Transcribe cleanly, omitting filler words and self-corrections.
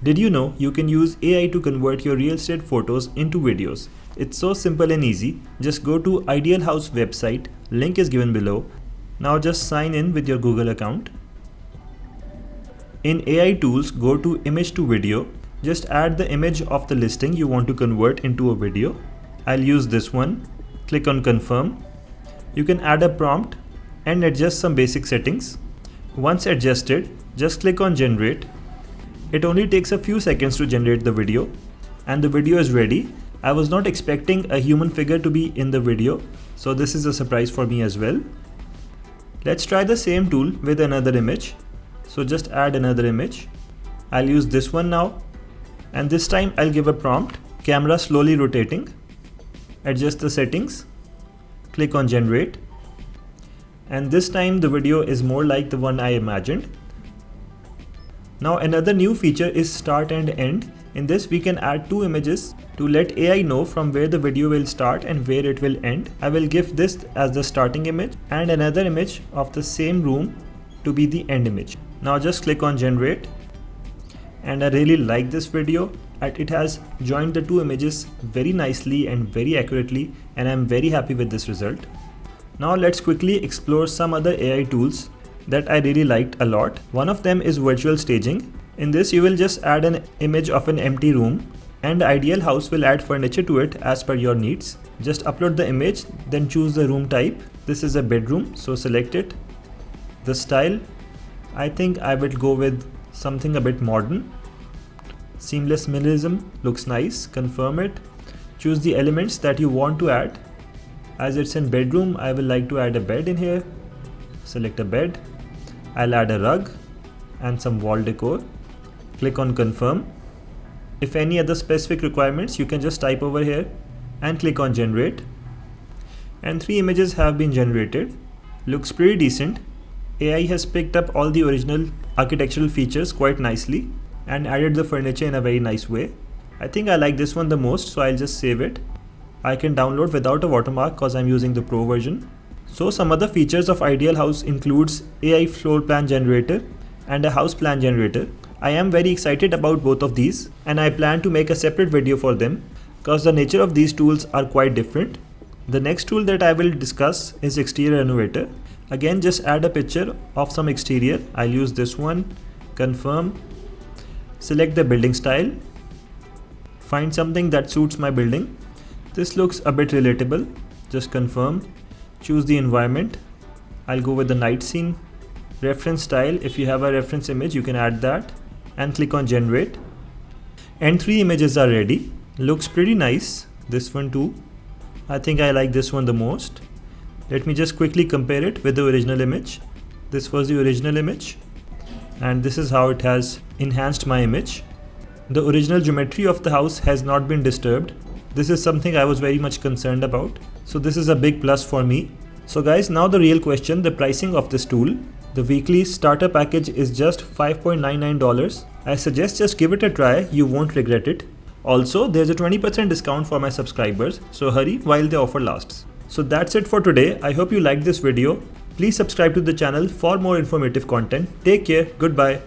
Did you know you can use AI to convert your real estate photos into videos? It's so simple and easy. Just go to Ideal House website, link is given below. Now just sign in with your Google account. In AI tools, go to image to video. Just add the image of the listing you want to convert into a video. I'll use this one. Click on confirm. You can add a prompt and adjust some basic settings. Once adjusted, just click on generate. It only takes a few seconds to generate the video, and the video is ready. I was not expecting a human figure to be in the video, so this is a surprise for me as well. Let's try the same tool with another image. So just add another image. I'll use this one now, and this time I'll give a prompt, camera slowly rotating. Adjust the settings, click on generate, and this time the video is more like the one I imagined. Now another new feature is start and end. In this we can add two images to let AI know from where the video will start and where it will end. I will give this as the starting image and another image of the same room to be the end image. Now just click on generate, and I really like this video. It has joined the two images very nicely and very accurately, and I'm very happy with this result. Now let's quickly explore some other AI tools that I really liked a lot. One of them is virtual staging. In this you will just add an image of an empty room, and Ideal House will add furniture to it as per your needs. Just upload the image, then choose the room type. This is a bedroom, so select it. The style, I think I will go with something a bit modern. Seamless minimalism looks nice. Confirm it. Choose the elements that you want to add. As it's in bedroom, I will like to add a bed in here. Select a bed. I'll add a rug and some wall decor. Click on confirm. If any other specific requirements, you can just type over here and click on generate. And 3 images have been generated. Looks pretty decent. AI has picked up all the original architectural features quite nicely and added the furniture in a very nice way. I think I like this one the most, so I'll just save it. I can download without a watermark because I'm using the Pro version. So some other features of Ideal House includes AI floor plan generator and a house plan generator. I am very excited about both of these, and I plan to make a separate video for them because the nature of these tools are quite different. The next tool that I will discuss is Exterior Renovator. Again, just add a picture of some exterior. I'll use this one. Confirm. Select the building style. Find something that suits my building. This looks a bit relatable. Just confirm. Choose the environment. I'll go with the night scene. Reference style, if you have a reference image you can add that, and click on generate. And 3 images are ready. Looks pretty nice. This one too. I think I like this one the most. Let me just quickly compare it with the original image. This was the original image, and this is how it has enhanced my image. The original geometry of the house has not been disturbed. This is something I was very much concerned about. So this is a big plus for me. So guys, now the real question, the pricing of this tool. The weekly starter package is just $5.99. I suggest just give it a try, you won't regret it. Also, there's a 20% discount for my subscribers, so hurry while the offer lasts. So that's it for today. I hope you liked this video. Please subscribe to the channel for more informative content. Take care. Goodbye.